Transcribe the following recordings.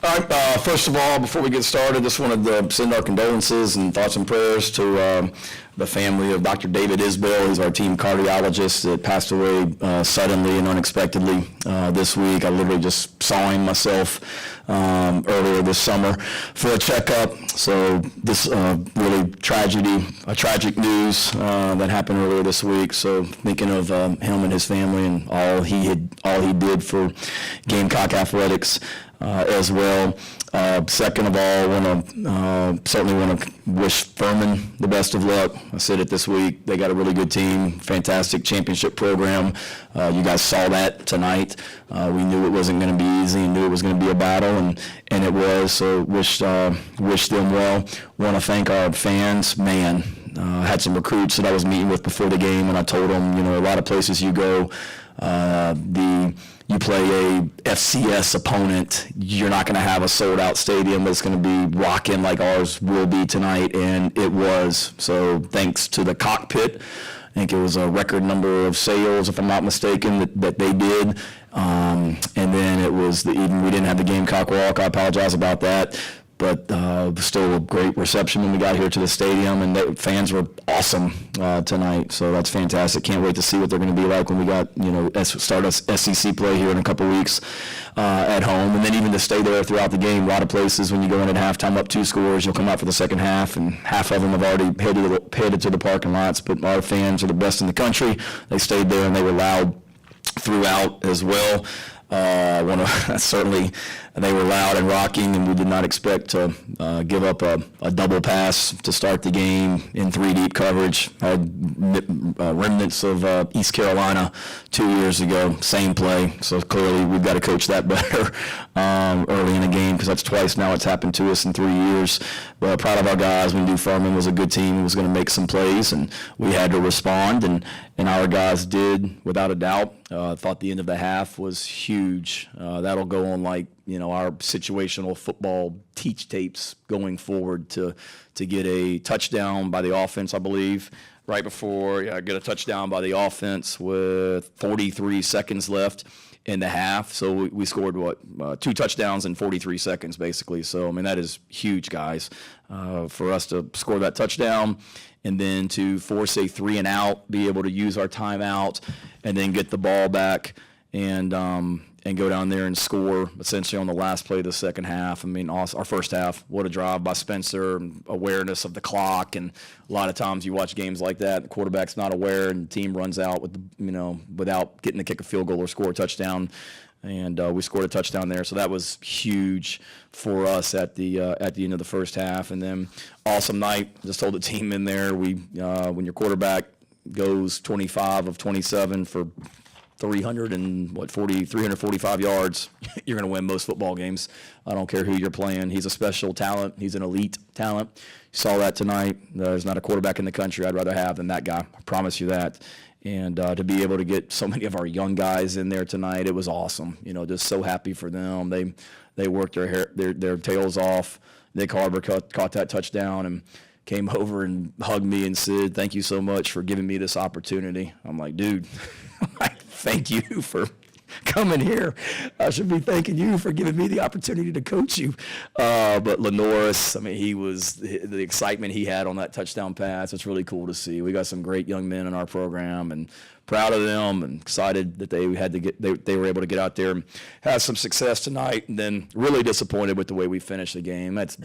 All right, first of all, before we get started, just wanted to send our condolences and thoughts and prayers to the family of Dr. David Isbell. He's our team cardiologist that passed away suddenly and unexpectedly this week. I literally just saw him myself earlier this summer for a checkup. So this really tragic news that happened earlier this week. So thinking of him and his family and all he did for Gamecock athletics. As well. Second of all, certainly want to wish Furman the best of luck. I said it this week. They got a really good team, fantastic championship program. You guys saw that tonight. We knew it wasn't going to be easy and knew it was going to be a battle, and it was. So wish them well. Want to thank our fans. Man, had some recruits that I was meeting with before the game, and I told them, a lot of places you go, you play a FCS opponent, you're not going to have a sold-out stadium that's going to be rocking like ours will be tonight, and it was. So thanks to the cockpit. I think it was a record number of sales, if I'm not mistaken, that they did. And then it was even we didn't have the Gamecock walk. I apologize about that. But still a great reception when we got here to the stadium, and the fans were awesome tonight. So that's fantastic. Can't wait to see what they're going to be like when we got start SEC play here in a couple weeks at home, and then even to stay there throughout the game. A lot of places when you go in at halftime up 2 scores, you'll come out for the second half, and half of them have already headed to the parking lots. But our fans are the best in the country. They stayed there and they were loud throughout as well. Certainly they were loud and rocking, and we did not expect to give up a double pass to start the game in 3 deep coverage. Had remnants of East Carolina 2 years ago, same play. So clearly we've got to coach that better early in the game, because that's twice now it's happened to us in 3 years. But proud of our guys. We knew Furman was a good team. He was going to make some plays, and we had to respond, and our guys did without a doubt. Thought the end of the half was huge. That'll go on like our situational football teach tapes going forward to get a touchdown by the offense, I believe, right before get a touchdown by the offense with 43 seconds left in the half. So we scored 2 touchdowns in 43 seconds basically. So I mean that is huge, guys, for us to score that touchdown and then to force a 3 and out, be able to use our timeout, and then get the ball back and go down there and score essentially on the last play of the second half. I mean, our first half, what a drive by Spencer, awareness of the clock, and a lot of times you watch games like that, the quarterback's not aware and the team runs out with without getting to kick a field goal or score a touchdown. And we scored a touchdown there, so that was huge for us at the end of the first half. And then awesome night. Just told the team in there, when your quarterback goes 25 of 27 for 345 yards, you're going to win most football games. I don't care who you're playing. He's a special talent. He's an elite talent. You saw that tonight. There's not a quarterback in the country I'd rather have than that guy. I promise you that. And to be able to get so many of our young guys in there tonight, it was awesome. Just so happy for them. They worked their tails off. Nick Harbor caught that touchdown and came over and hugged me and said, "Thank you so much for giving me this opportunity." I'm like, dude, thank you for coming here. I should be thanking you for giving me the opportunity to coach you. But Lenoris, I mean, the excitement he had on that touchdown pass, it's really cool to see. We got some great young men in our program, and proud of them and excited that they were able to get out there and have some success tonight, and then really disappointed with the way we finished the game. That's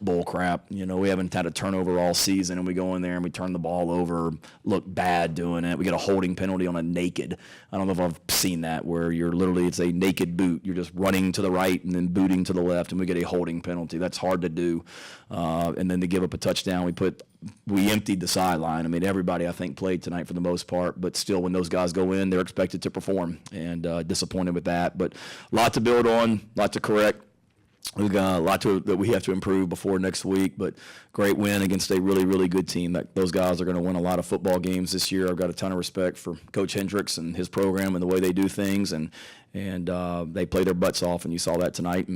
bull crap. We haven't had a turnover all season, and we go in there and we turn the ball over, look bad doing it. We get a holding penalty on a naked. I don't know if I've seen that, where it's a naked boot. You're just running to the right and then booting to the left, and we get a holding penalty. That's hard to do. And then to give up a touchdown, we emptied the sideline. I mean, everybody, I think, played tonight for the most part, but still, when those guys go in, they're expected to perform, and disappointed with that. But a lot to build on, a lot to correct. We've got a lot that we have to improve before next week, but great win against a really, really good team. Those guys are going to win a lot of football games this year. I've got a ton of respect for Coach Hendricks and his program and the way they do things, and they play their butts off, and you saw that tonight.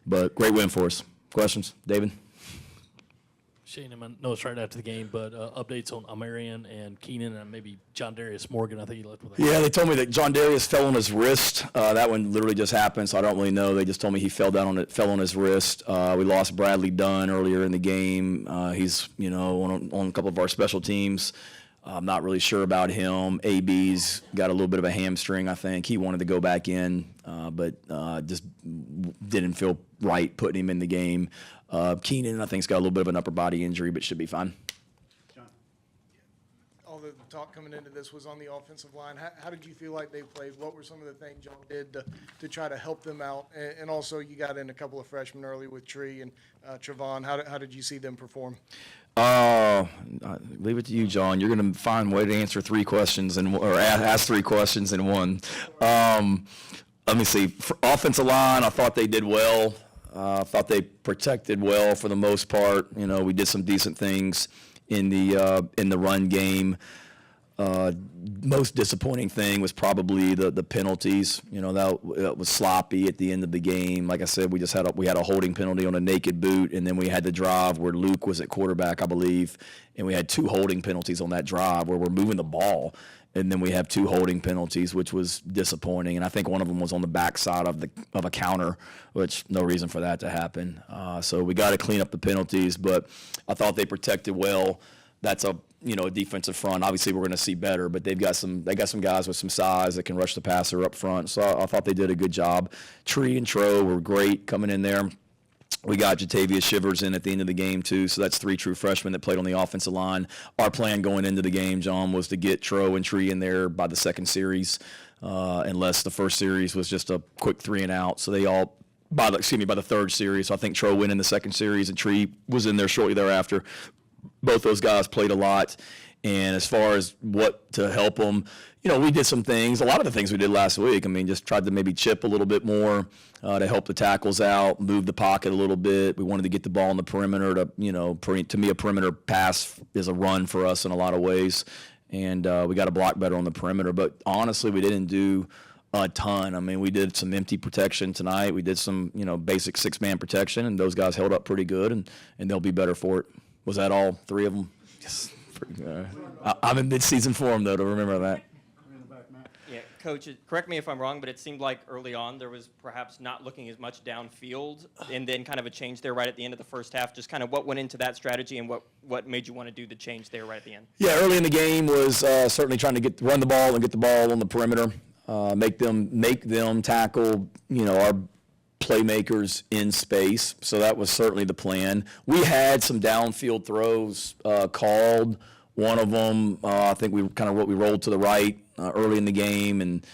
But great win for us. Questions, David? Shane, I know it's right after the game, but updates on Amarian and Keenan and maybe John Darius Morgan. I think he left with that. Yeah, they told me that John Darius fell on his wrist. That one literally just happened, so I don't really know. They just told me he fell on his wrist. We lost Bradley Dunn earlier in the game. He's on a couple of our special teams. I'm not really sure about him. AB's got a little bit of a hamstring, I think. He wanted to go back in, but just didn't feel right putting him in the game. Keenan, I think, has got a little bit of an upper body injury, but should be fine. John. All the talk coming into this was on the offensive line. How did you feel like they played? What were some of the things y'all did to try to help them out? And also, you got in a couple of freshmen early with Tree and Trevon. How did you see them perform? Leave it to you, John. You're going to find a way to answer three questions or ask three questions in one. Let me see. For offensive line, I thought they did well. I thought they protected well for the most part. We did some decent things in the run game. Most disappointing thing was probably the penalties. That was sloppy at the end of the game. Like I said, we had a holding penalty on a naked boot, and then we had the drive where Luke was at quarterback, I believe, and we had two holding penalties on that drive where we're moving the ball. And then we have two holding penalties, which was disappointing. And I think one of them was on the backside of a counter, which no reason for that to happen. So we got to clean up the penalties, but I thought they protected well. That's a defensive front. Obviously, we're going to see better, but they got some guys with some size that can rush the passer up front. So I thought they did a good job. Tree and Tro were great coming in there. We got Jatavius Shivers in at the end of the game, too, so that's three true freshmen that played on the offensive line. Our plan going into the game, John, was to get Tro and Tree in there by the second series, unless the first series was just a quick 3-and-out. So they all, by the third series. So I think Tro went in the second series, and Tree was in there shortly thereafter. Both those guys played a lot. And as far as what to help them, we did some things. A lot of the things we did last week, just tried to maybe chip a little bit more to help the tackles out, move the pocket a little bit. We wanted to get the ball on the perimeter to me, a perimeter pass is a run for us in a lot of ways. And we got to block better on the perimeter. But honestly, we didn't do a ton. We did some empty protection tonight. We did some, basic six-man protection, and those guys held up pretty good, and they'll be better for it. Was that all three of them? Yes. I'm in mid-season form, though, to remember that. Yeah, Coach, correct me if I'm wrong, but it seemed like early on there was perhaps not looking as much downfield, and then kind of a change there right at the end of the first half. Just kind of what went into that strategy, and what made you want to do the change there right at the end? Yeah, early in the game was certainly trying to run the ball and get the ball on the perimeter, make them tackle, our playmakers in space. So that was certainly the plan. We had some downfield throws called. One of them, I think we rolled to the right early in the game, and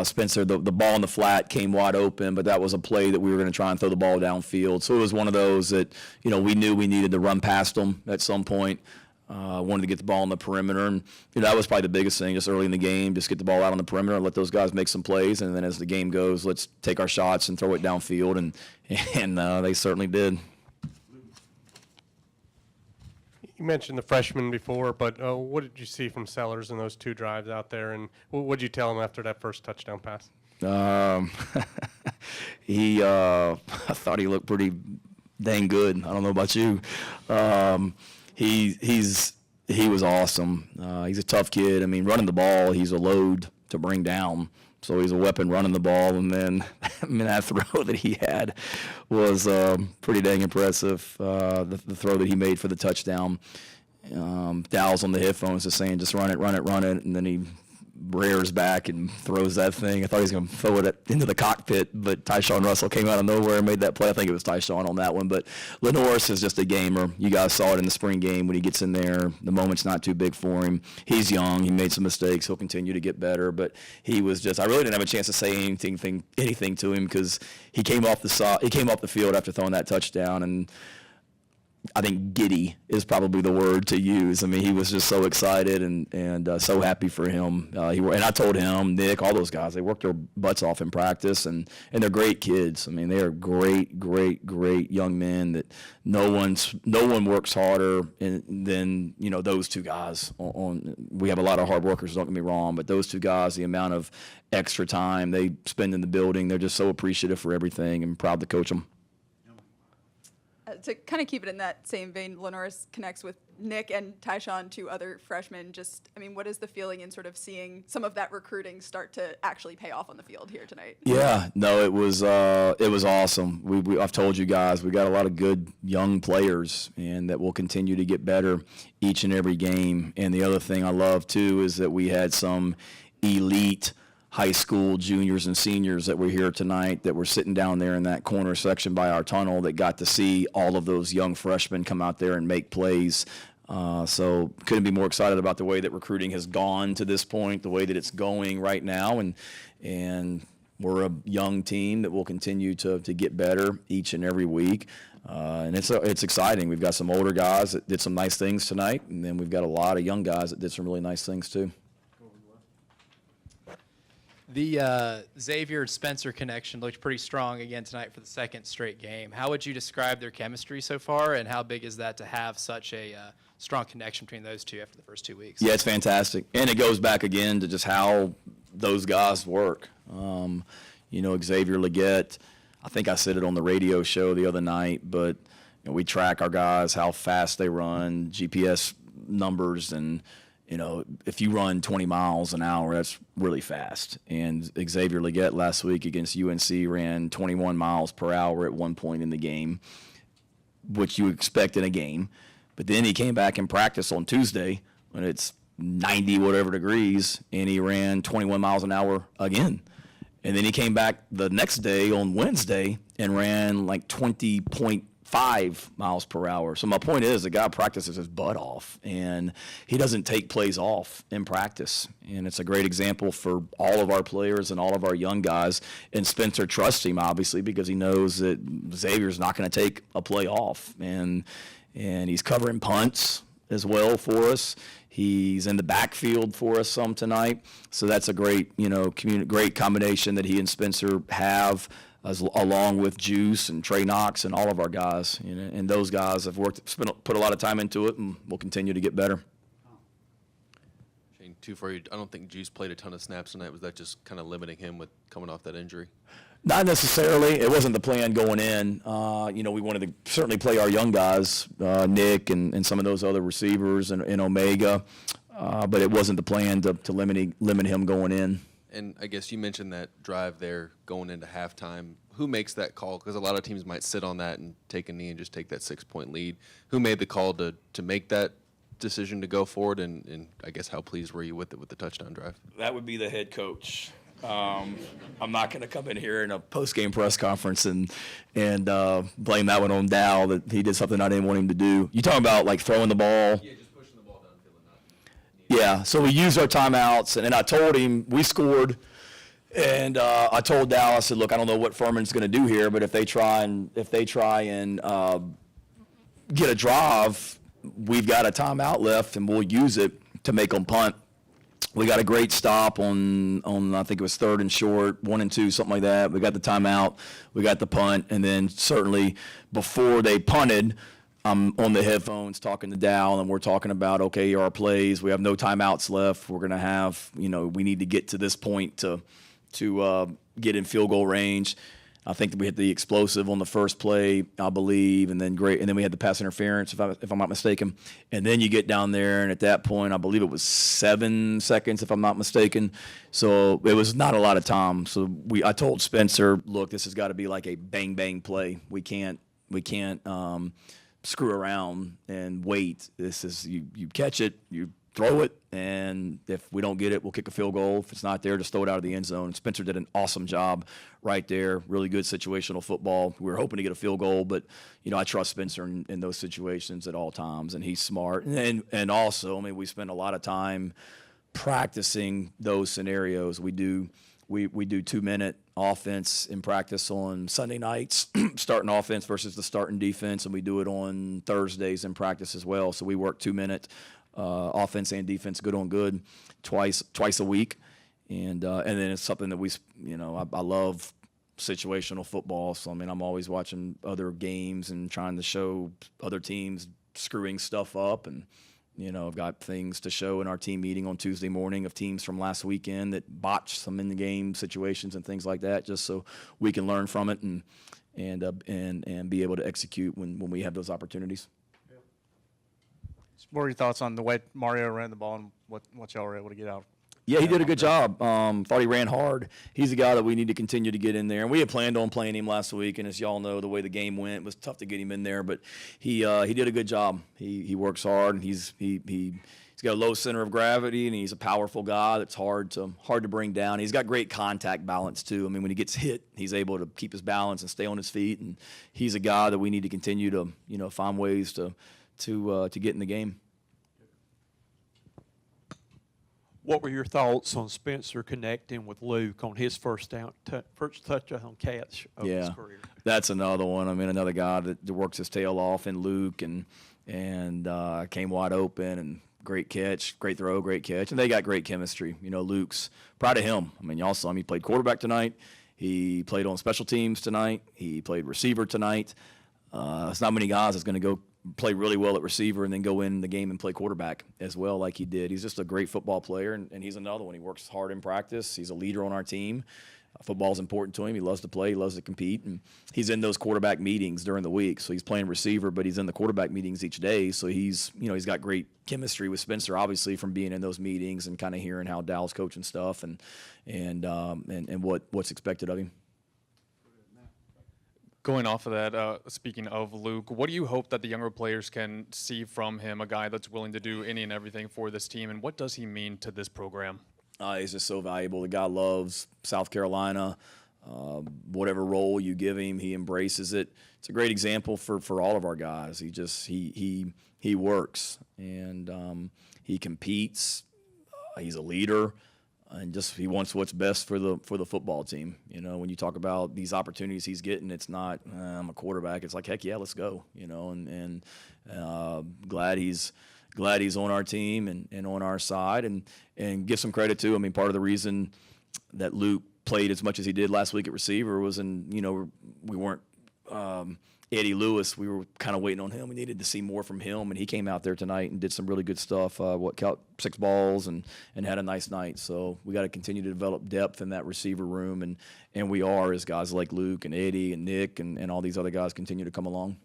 Spencer, the ball in the flat came wide open, but that was a play that we were going to try and throw the ball downfield. So it was one of those that, we knew we needed to run past them at some point. Wanted to get the ball on the perimeter, and that was probably the biggest thing, just early in the game, just get the ball out on the perimeter and let those guys make some plays, and then as the game goes, let's take our shots and throw it downfield, and they certainly did. You mentioned the freshmen before, but what did you see from Sellers in those two drives out there, and what did you tell him after that first touchdown pass? I thought he looked pretty dang good. I don't know about you. He was awesome. He's a tough kid. Running the ball, he's a load to bring down. So he's a weapon running the ball, and then that throw that he had was pretty dang impressive. The throw that he made for the touchdown. Dow's on the headphones just saying, just run it, and then he rears back and throws that thing. I thought he was going to throw it into the cockpit, but Tyshawn Russell came out of nowhere and made that play. I think it was Tyshawn on that one. But Lenoris is just a gamer. You guys saw it in the spring game when he gets in there. The moment's not too big for him. He's young. He made some mistakes. He'll continue to get better. But he was just – I really didn't have a chance to say anything to him because he came off the field after throwing that touchdown, and I think giddy is probably the word to use. He was just so excited and so happy for him. And I told him, Nick, all those guys, they worked their butts off in practice, and they're great kids. They are great young men that no one works harder than those two guys. We have a lot of hard workers, don't get me wrong, but those two guys, the amount of extra time they spend in the building, they're just so appreciative for everything and proud to coach them. to kind of keep it in that same vein, Lenoris connects with Nick and Tyshawn, two other freshmen. Just, I mean, what is the feeling in sort of seeing some of that recruiting start to actually pay off on the field here tonight? Yeah, no, it was awesome. I've told you guys, we got a lot of good young players, and that will continue to get better each and every game. And the other thing I love too is that we had some elite high school juniors and seniors that were here tonight that were sitting down there in that corner section by our tunnel that got to see all of those young freshmen come out there and make plays. So couldn't be more excited about the way that recruiting has gone to this point, the way that it's going right now, and we're a young team that will continue to get better each and every week. And it's exciting. We've got some older guys that did some nice things tonight, and then we've got a lot of young guys that did some really nice things too. The Xavier-Spencer connection looked pretty strong again tonight for the second straight game. How would you describe their chemistry so far, and how big is that to have such a strong connection between those two after the first 2 weeks? Yeah, it's fantastic. And it goes back again to just how those guys work. Xavier Leggett, I think I said it on the radio show the other night, but we track our guys, how fast they run, GPS numbers, and if you run 20 miles an hour, that's really fast. And Xavier Leggett last week against UNC ran 21 miles per hour at one point in the game, which you expect in a game. But then he came back in practice on Tuesday when it's 90 whatever degrees, and he ran 21 miles an hour again. And then he came back the next day on Wednesday and ran like 20.5 miles per hour. So my point is, the guy practices his butt off, and he doesn't take plays off in practice. And it's a great example for all of our players and all of our young guys. And Spencer trusts him, obviously, because he knows that Xavier's not going to take a play off. And he's covering punts as well for us. He's in the backfield for us some tonight. So that's a great, great combination that he and Spencer have, along with Juice and Trey Knox and all of our guys. And those guys have put a lot of time into it, and will continue to get better. Shane, too, for you, I don't think Juice played a ton of snaps tonight. Was that just kind of limiting him with coming off that injury? Not necessarily. It wasn't the plan going in. We wanted to certainly play our young guys, Nick and some of those other receivers and Omega, but it wasn't the plan to limit him going in. And I guess you mentioned that drive there going into halftime. Who makes that call? Because a lot of teams might sit on that and take a knee and just take that 6-point lead. Who made the call to make that decision to go forward? And I guess how pleased were you with it with the touchdown drive? That would be the head coach. I'm not going to come in here in a post-game press conference and blame that one on Dow that he did something I didn't want him to do. You talking about like throwing the ball? Yeah, just pushing the ball downfield and not. Yeah, so we used our timeouts, and then I told him we scored, and I told Dow, I said, look, I don't know what Furman's going to do here, but if they try and get a drive, we've got a timeout left, and we'll use it to make them punt. We got a great stop on I think it was 3rd and short, 1 and 2, something like that. We got the timeout, we got the punt, and then certainly before they punted, I'm on the headphones talking to Dow, and we're talking about, okay, our plays. We have no timeouts left. We're going to have, we need to get to this point to get in field goal range. I think that we hit the explosive on the first play, I believe, and then we had the pass interference, if I'm not mistaken. And then you get down there, and at that point, I believe it was 7 seconds, if I'm not mistaken. So it was not a lot of time. So I told Spencer, look, this has got to be like a bang bang play. We can't screw around and wait. This is you catch it, you throw it, and if we don't get it, we'll kick a field goal. If it's not there, just throw it out of the end zone. Spencer did an awesome job right there. Really good situational football. We were hoping to get a field goal, but I trust Spencer in those situations at all times, and he's smart. And also, we spend a lot of time practicing those scenarios. We do 2-minute offense in practice on Sunday nights, starting offense versus the starting defense, and we do it on Thursdays in practice as well. So we work 2-minute offense and defense, good on good, twice a week, and then it's something that I love situational football. So I'm always watching other games and trying to show other teams screwing stuff up, and You know, I've got things to show in our team meeting on Tuesday morning of teams from last weekend that botched some in the game situations and things like that, just so we can learn from it and be able to execute when we have those opportunities. What are your thoughts on the way Mario ran the ball and what y'all were able to get out? Yeah, he did a good job. Thought he ran hard. He's a guy that we need to continue to get in there. And we had planned on playing him last week, and as y'all know, the way the game went, it was tough to get him in there. But he did a good job. He works hard, and he's got a low center of gravity, and he's a powerful guy that's hard to bring down. He's got great contact balance too. I mean, when he gets hit, he's able to keep his balance and stay on his feet. And he's a guy that we need to continue to find ways to get in the game. What were your thoughts on Spencer connecting with Luke on his first touchdown catch of his career? That's another one. I mean, another guy that works his tail off in Luke and came wide open and great catch, great throw, great catch. And they got great chemistry. You know, Luke's proud of him. I mean, y'all saw him. He played quarterback tonight. He played on special teams tonight. He played receiver tonight. It's not many guys that's going to go play really well at receiver and then go in the game and play quarterback as well like he did. He's just a great football player, and he's another one. He works hard in practice. He's a leader on our team. Football's important to him. He loves to play. He loves to compete, and he's in those quarterback meetings during the week. So he's playing receiver, but he's in the quarterback meetings each day. So he's got great chemistry with Spencer, obviously, from being in those meetings and kind of hearing how Dow's coaching stuff and what's expected of him. Going off of that, speaking of Luke, what do you hope that the younger players can see from him, a guy that's willing to do any and everything for this team, and what does he mean to this program? He's just so valuable. The guy loves South Carolina. Whatever role you give him, he embraces it. It's a great example for all of our guys. He works and he competes. He's a leader. And just he wants what's best for the football team. You know, when you talk about these opportunities he's getting, it's not I'm a quarterback. It's like, heck yeah, let's go. You know, and glad he's on our team and on our side, and give some credit too. I mean, part of the reason that Luke played as much as he did last week at receiver was we weren't Eddie Lewis. We were kind of waiting on him. We needed to see more from him, and he came out there tonight and did some really good stuff. Caught 6 balls and had a nice night. So we got to continue to develop depth in that receiver room, and we are, as guys like Luke and Eddie and Nick and all these other guys continue to come along.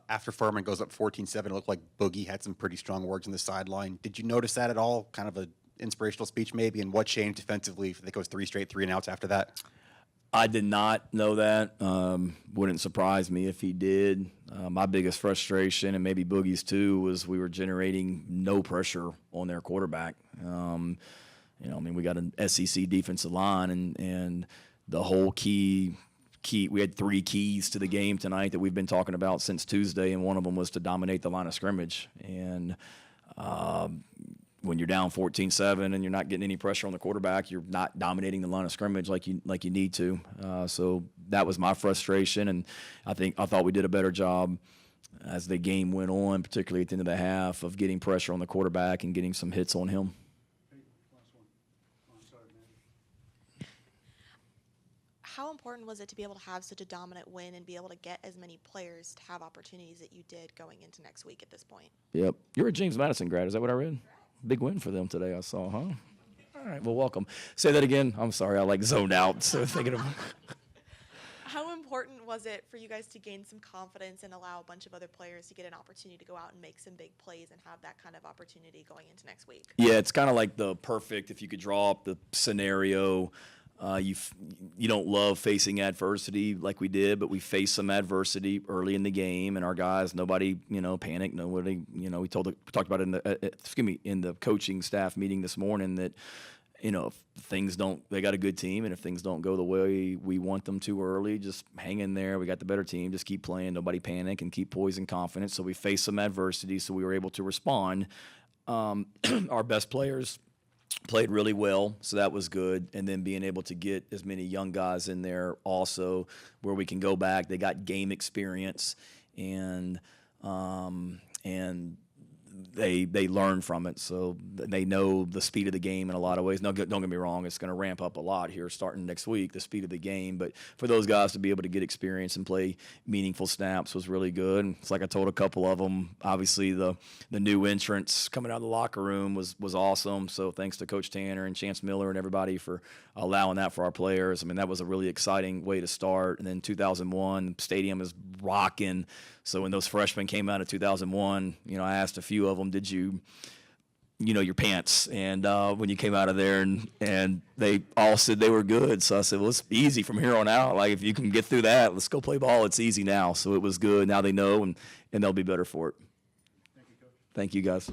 After Furman goes up 14-7, it looked like Boogie had some pretty strong words on the sideline. Did you notice that at all? Kind of an inspirational speech maybe, and what changed defensively if it goes 3 straight 3-and-outs after that? I did not know that. Wouldn't surprise me if he did. My biggest frustration, and maybe Boogie's too, was we were generating no pressure on their quarterback. We got an SEC defensive line, and the whole key. We had 3 keys to the game tonight that we've been talking about since Tuesday, and one of them was to dominate the line of scrimmage. And when you're down 14-7 and you're not getting any pressure on the quarterback, you're not dominating the line of scrimmage like you need to. So that was my frustration, and I thought we did a better job as the game went on, particularly at the end of the half, of getting pressure on the quarterback and getting some hits on him. How important was it to be able to have such a dominant win and be able to get as many players to have opportunities that you did going into next week at this point? Yep. You're a James Madison grad. Is that what I read? Big win for them today, I saw, huh? All right, well, welcome. Say that again. I'm sorry, I zoned out. So thinking of. How important was it for you guys to gain some confidence and allow a bunch of other players to get an opportunity to go out and make some big plays and have that kind of opportunity going into next week? Yeah, it's kind of like the perfect, if you could draw up the scenario. You don't love facing adversity like we did, but we faced some adversity early in the game, and our guys, nobody, panicked. Nobody, we talked about it in the coaching staff meeting this morning that, if things don't, they got a good team, and if things don't go the way we want them to early, just hang in there. We got the better team. Just keep playing. Nobody panic and keep poised and confident. So we faced some adversity, so we were able to respond. Our best players played really well, so that was good. And then being able to get as many young guys in there also where we can go back. They got game experience, and they learn from it. So they know the speed of the game in a lot of ways. No, don't get me wrong, it's going to ramp up a lot here starting next week, the speed of the game. But for those guys to be able to get experience and play meaningful snaps was really good. And it's like I told a couple of them, obviously the new entrants coming out of the locker room was awesome. So thanks to Coach Tanner and Chance Miller and everybody for allowing that for our players. I mean, that was a really exciting way to start. And then 2001, stadium is rocking. So when those freshmen came out of 2001, I asked a few of them, did you know your pants? And when you came out of there, and they all said they were good. So I said, well, it's easy from here on out. Like, if you can get through that, let's go play ball. It's easy now. So it was good. Now they know, and they'll be better for it. Thank you, Coach. Thank you, guys.